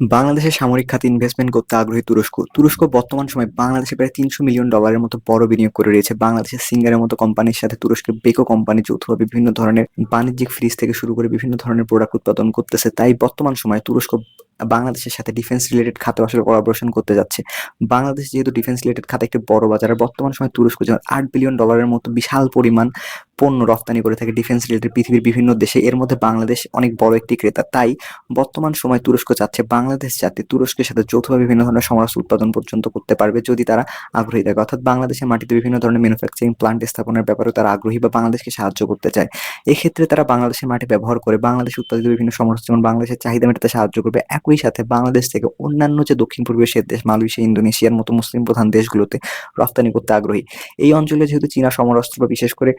বাংলাদেশের সামরিক খাতে ইনভেস্টমেন্ট করতে আগ্রহী তুরস্ক। তুরস্ক বর্তমান সময়ে বাংলাদেশে প্রায় $300 মিলিয়ন মতো বড় বিনিয়োগ করে রয়েছে। বাংলাদেশের সিঙ্গারের মতো কোম্পানির সাথে তুরস্কের বেকো কোম্পানি যৌথভাবে বিভিন্ন ধরনের বাণিজ্যিক ফ্রিজ থেকে শুরু করে বিভিন্ন ধরনের প্রোডাক্ট উৎপাদন করতেছে। তাই বর্তমান সময়ে তুরস্ক বাংলাদেশের সাথে ডিফেন্স রিলেটেড খাতে আসলে কোলাবোরেশন করতে যাচ্ছে। বাংলাদেশ যেহেতু ডিফেন্স রিলেটেড খাতে একটি বড় বাজার, আর বর্তমান সময়ে তুরস্ক যেমন $8 বিলিয়ন মতো বিশাল পরিমাণ পণ্য রপ্তানি করে থাকে ডিফেন্স রিলেটেড পৃথিবীর বিভিন্ন দেশে, এর মধ্যে বাংলাদেশ অনেক বড় একটি ক্রেতা। তাই বর্তমান সময় তুরস্ক চাচ্ছে বাংলাদেশ যাতে তুরস্কের সাথে যৌথভাবে বিভিন্ন ধরনের সমরাস্ত্র উৎপাদন পর্যন্ত করতে পারবে যদি তারা আগ্রহী থাকে, অর্থাৎ বাংলাদেশের মাটিতে বিভিন্ন ধরনের ম্যানুফ্যাকচারিং প্লান্ট স্থাপনের ব্যাপারেও তারা আগ্রহী বা বাংলাদেশকে সাহায্য করতে চায়। এক্ষেত্রে তারা বাংলাদেশের মাটি ব্যবহার করে বাংলাদেশ উৎপাদিত বিভিন্ন সমরাস্ত্র যেমন বাংলাদেশের চাহিদা মেটাতে সাহায্য করবে। একই সাথে বাংলাদেশ থেকে অন্যান্য যে দক্ষিণ পূর্ব এশিয়ার দেশ মালয়েশিয়া, ইন্দোনেশিয়ার মতো মুসলিম প্রধান দেশগুলোতে রপ্তানি করতে আগ্রহী। এই অঞ্চলে যেহেতু চীনা সমরাস্ত্র বা বিশেষ করে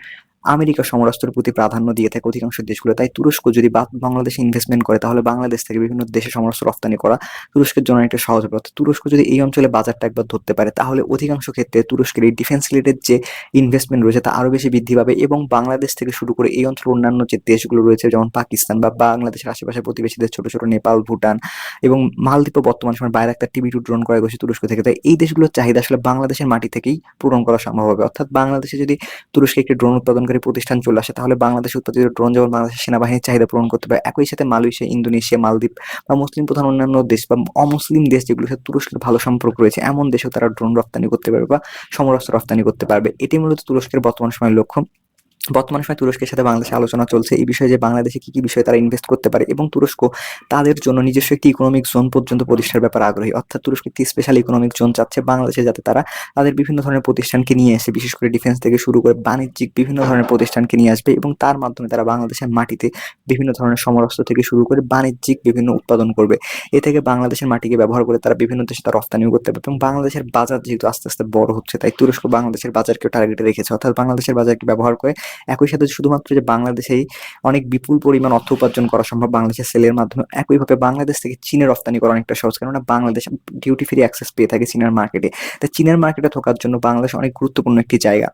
আমেরিকা সমরাস্ত্রের প্রতি প্রাধান্য দিয়ে থাকে অধিকাংশ দেশগুলো, তাই তুরস্ক যদি বাংলাদেশে ইনভেস্টমেন্ট করে তাহলে বাংলাদেশ থেকে বিভিন্ন দেশে সমরাস্ত্র রপ্তানি করা তুরস্কের জন্য একটা সহজ হবে। অর্থাৎ তুরস্ক যদি এই অঞ্চলে বাজারটা একবার ধরতে পারে তাহলে অধিকাংশ ক্ষেত্রে তুরস্কের এই ডিফেন্স রিলেটেড যে ইনভেস্টমেন্ট রয়েছে তা আরো বেশি বৃদ্ধি পাবে এবং বাংলাদেশ থেকে শুরু করে এই অঞ্চলের অন্যান্য যে দেশগুলো রয়েছে যেমন পাকিস্তান বা বাংলাদেশের আশেপাশে প্রতিবেশী দেশ ছোট ছোট নেপাল, ভুটান এবং মালদ্বীপও বর্তমান সময় বাইরাক্তার TB2 ড্রোন ক্রয় করছে তুরস্ক থেকে। তাই এই দেশগুলোর চাহিদা আসলে বাংলাদেশের মাটি থেকেই পূরণ করা সম্ভব হবে। অর্থাৎ বাংলাদেশে যদি তুরস্কে একটি ড্রোন উৎপাদনকারী প্রতিষ্ঠান চলে আসে তাহলে বাংলাদেশ উৎপাদিত ড্রোন যেমন বাংলাদেশের সেনাবাহিনীর চাহিদা পূরণ করতে পারে, একই সাথে মালয়েশিয়া, ইন্দোনেশিয়া, মালদ্বীপ বা মুসলিম প্রধান অন্যান্য দেশ বা অমুসলিম দেশ যেগুলোর সাথে তুরস্কের ভালো সম্পর্ক রয়েছে এমন দেশেও তারা ড্রোন রপ্তানি করতে পারবে বা সমরাস্ত্র রপ্তানি করতে পারবে। এটি মূলত তুরস্কের বর্তমান সময়ের লক্ষ্য। বর্তমান সময়ে তুরস্কের সাথে বাংলাদেশে আলোচনা চলছে এই বিষয়ে যে বাংলাদেশে কি কি বিষয়ে তারা ইনভেস্ট করতে পারে এবং তুরস্ক তাদের জন্য নিজস্ব একটি ইকোনমিক জোন পর্যন্ত প্রতিষ্ঠার ব্যাপারে আগ্রহী। অর্থাৎ তুরস্ক একটি স্পেশাল ইকোনমিক জোন চাচ্ছে বাংলাদেশে যাতে তারা তাদের বিভিন্ন ধরনের প্রতিষ্ঠানকে নিয়ে এসে বিশেষ করে ডিফেন্স থেকে শুরু করে বাণিজ্যিক বিভিন্ন ধরনের প্রতিষ্ঠানকে নিয়ে আসবে এবং তার মাধ্যমে তারা বাংলাদেশের মাটিতে বিভিন্ন ধরনের সমরাস্ত্র থেকে শুরু করে বাণিজ্যিক বিভিন্ন উৎপাদন করবে। এ থেকে বাংলাদেশের মাটিকে ব্যবহার করে তারা বিভিন্ন দেশে তারা রপ্তানিও করতে পারবে এবং বাংলাদেশের বাজার যেহেতু আস্তে আস্তে বড় হচ্ছে তাই তুরস্ক বাংলাদেশের বাজারকে টার্গেটে রেখেছে। অর্থাৎ বাংলাদেশের বাজারকে ব্যবহার করে একই সাথে শুধুমাত্র যে বাংলাদেশেই অনেক বিপুল পরিমাণ অর্থ উপার্জন করা সম্ভব বাংলাদেশের সেলের মাধ্যমে, একইভাবে বাংলাদেশ থেকে চীনে রপ্তানি করা অনেকটা সহজ, কেননা বাংলাদেশ ডিউটি ফ্রি অ্যাক্সেস পেয়ে থাকে চীনের মার্কেটে। তাই চীনের মার্কেটে থাকার জন্য বাংলাদেশ অনেক গুরুত্বপূর্ণ একটি জায়গা।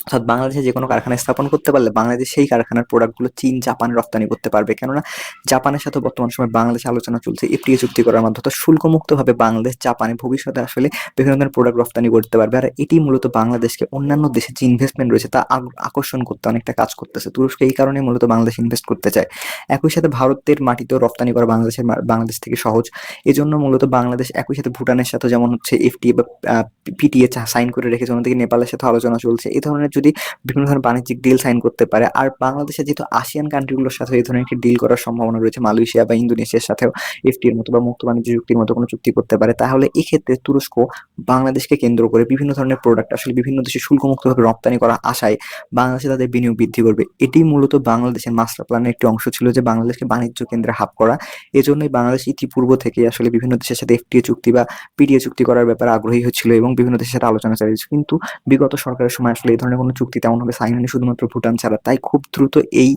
অর্থাৎ বাংলাদেশে যে কোনো কারখানা স্থাপন করতে পারলে বাংলাদেশ সেই কারখানার প্রোডাক্টগুলো চীন, জাপানে রপ্তানি করতে পারবে, কেননা জাপানের সাথে বর্তমান সময় বাংলাদেশে আলোচনা চলছে FTA চুক্তি করার মাধ্যমে শুল্কমুক্তভাবে বাংলাদেশ জাপানে ভবিষ্যতে আসলে বিভিন্ন ধরনের প্রোডাক্ট রপ্তানি করতে পারবে। আর এটি মূলত বাংলাদেশকে অন্যান্য দেশে যে ইনভেস্টমেন্ট রয়েছে তা আকর্ষণ করতে অনেকটা কাজ করতেছে। তুরস্ক এই কারণে মূলত বাংলাদেশ ইনভেস্ট করতে চায়। একই সাথে ভারতের মাটিতেও রপ্তানি করা বাংলাদেশ থেকে সহজ। এজন্য মূলত বাংলাদেশ একই সাথে ভুটানের সাথে যেমন হচ্ছে FTA বা PTA সাইন করে রেখেছে, অন্যদিকে নেপালের সাথে আলোচনা চলছে। এই ধরনের যদি বিভিন্ন ধরনের বাণিজ্যিক ডিল সাইন করতে পারে, আর বাংলাদেশে যেহেতু আসিয়ান কান্ট্রিগুলোর সাথে এই ধরনের একটি ডিল করার সম্ভাবনা রয়েছে, মালয়েশিয়া বা ইন্দোনেশিয়ার সাথেও FTA এর মতো বা মুক্ত বাণিজ্য চুক্তির মতো কোনো চুক্তি করতে পারে, তাহলে এক্ষেত্রে তুরস্ক বাংলাদেশকে কেন্দ্র করে বিভিন্ন ধরনের প্রোডাক্ট আসলে বিভিন্ন দেশে শুল্কমুক্তভাবে রপ্তানি করা আশায় বাংলাদেশে তাদের বিনিয়োগ বৃদ্ধি করবে। এটি মূলত বাংলাদেশের মাস্টার প্ল্যানের একটি অংশ ছিল যে বাংলাদেশকে বাণিজ্য কেন্দ্রে হাব করা। এজন্যই বাংলাদেশ ইতিপূর্ব থেকে আসলে বিভিন্ন দেশের সাথে FTA চুক্তি বা PTA চুক্তি করার ব্যাপারে আগ্রহী হচ্ছিল এবং বিভিন্ন দেশের সাথে আলোচনা চালিয়েছে, কিন্তু বিগত সরকারের সময় আসলে এই ধরনের কোনো চুক্তি তেমনভাবে সাইন হয়নি, শুধুমাত্র ভুটান ছাড়া। তাই খুব দ্রুত এই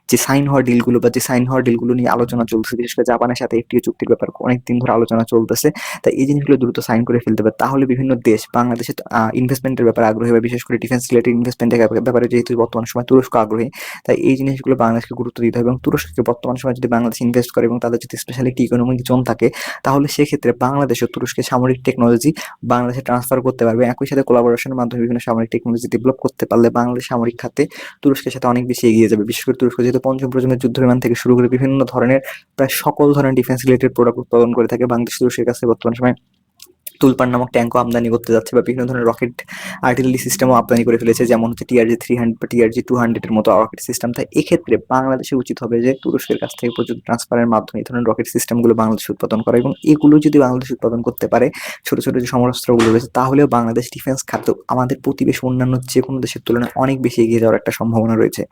যে সাইন হওয়া ডিলগুলো বা যে সাইন হওয়া ডিলগুলো নিয়ে আলোচনা চলছে, বিশেষ করে জাপানের সাথে FTA চুক্তির ব্যাপারে অনেকদিন ধরে আলোচনা চলতেছে। তাই এই জিনিসগুলো দ্রুত সাইন করে ফেলতে হবে, তাহলে বিভিন্ন দেশ বাংলাদেশে ইনভেস্টমেন্টের ব্যাপারে আগ্রহী হবে, বিশেষ করে ডিফেন্স রিলেটেড ইনভেস্টমেন্টের ব্যাপারে যেহেতু বর্তমান সময় তুরস্ক আগ্রহী। তাই এই জিনিসগুলো বাংলাদেশকে গুরুত্ব দিতে হবে এবং তুরস্ককে বর্তমান সময় যদি বাংলাদেশ ইনভেস্ট করে এবং তাদের যদি স্পেশালি একটি ইকোনমিক জোন থাকে তাহলে সেক্ষেত্রে বাংলাদেশ ও তুরস্কের সামরিক টেকনোলজি বাংলাদেশে ট্রান্সফার করতে পারবে। একই সাথে কোলাবোরেশনের মাধ্যমে বিভিন্ন সামরিক টেকনোলজি ডেভেলপ করতে পারলে বাংলাদেশ সামরিক খাতে তুরস্কের সাথে অনেক বেশি এগিয়ে যাবে। বিশেষ করে তুরস্ক যেহেতু পঞ্চম প্রজন্মের যুদ্ধ বিমান থেকে শুরু করে বিভিন্ন ধরনের প্রায় সকল ধরনের ডিফেন্স রিলেটেড প্রোডাক্ট উৎপাদন করে থাকে, বাংলাদেশ তুরস্কের কাছে বর্তমান সময় তুলপার নামক ট্যাঙ্কও আমদানি করতে যাচ্ছে বা বিভিন্ন ধরনের রকেট আর্টিলারি সিস্টেমও আমদানি করে ফেলেছে, যেমন হচ্ছে TRG-300 বা TRG-200 এর মতো রকেট সিস্টেম। তাই এক্ষেত্রে বাংলাদেশের উচিত হবে যে তুরস্কের কাছ থেকে প্রযুক্তি ট্রান্সফারের মাধ্যমে এই ধরনের রকেট সিস্টেমগুলো বাংলাদেশে উৎপাদন করা, এবং এগুলো যদি বাংলাদেশ উৎপাদন করতে পারে ছোট ছোট যে সমরাস্ত্রগুলো রয়েছে তাহলেও বাংলাদেশ ডিফেন্স খাতে আমাদের প্রতিবেশী অন্যান্য যে কোনো দেশের তুলনায় অনেক বেশি এগিয়ে যাওয়ার একটা সম্ভাবনা রয়েছে।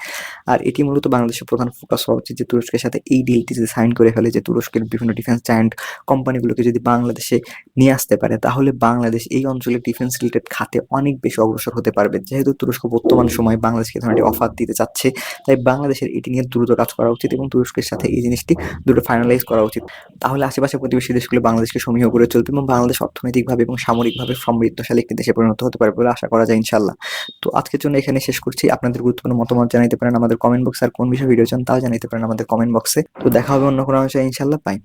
আর এটি মূলত বাংলাদেশের প্রধান ফোকাস হওয়া উচিত যে তুরস্কের সাথে এই ডিলটি যদি সাইন করে ফেলে, যে তুরস্কের বিভিন্ন ডিফেন্স জায়ান্ট কোম্পানিগুলোকে যদি বাংলাদেশে নিয়ে আসতে পারে তাহলে বাংলাদেশ এই অঞ্চলে ডিফেন্স রিলেটেড খাতে অনেক বেশি অগ্রসর হতে পারবে। যেহেতু তুরস্ক বর্তমান সময়ে বাংলাদেশকে ধরনের অফার দিতে চাচ্ছে তাই বাংলাদেশের এটি নিয়ে দ্রুত কাজ করা উচিত এবং তুরস্কের সাথে এই জিনিসটি দ্রুত ফাইনালাইজ করা উচিত। তাহলে আশেপাশে প্রতিবেশী দেশগুলো বাংলাদেশকে সমীহ করে চলবে এবং বাংলাদেশ অর্থনৈতিকভাবে এবং সামরিকভাবে সমৃদ্ধশালী একটি দেশে পরিণত হতে পারবে বলে আশা করা যায় ইনশাল্লাহ। তো আজকের জন্য এখানে শেষ করছি। আপনাদের গুরুত্বপূর্ণ মতামত জানাতে পারেন আমাদের কমেন্ট বক্সে, আর কোন বিষয়ে ভিডিও চান তাও জানাতে পারেন আমাদের কমেন্ট বক্সে। তো দেখা হবে অন্য কোনো বিষয়ে ইনশাল্লাহ। বাই।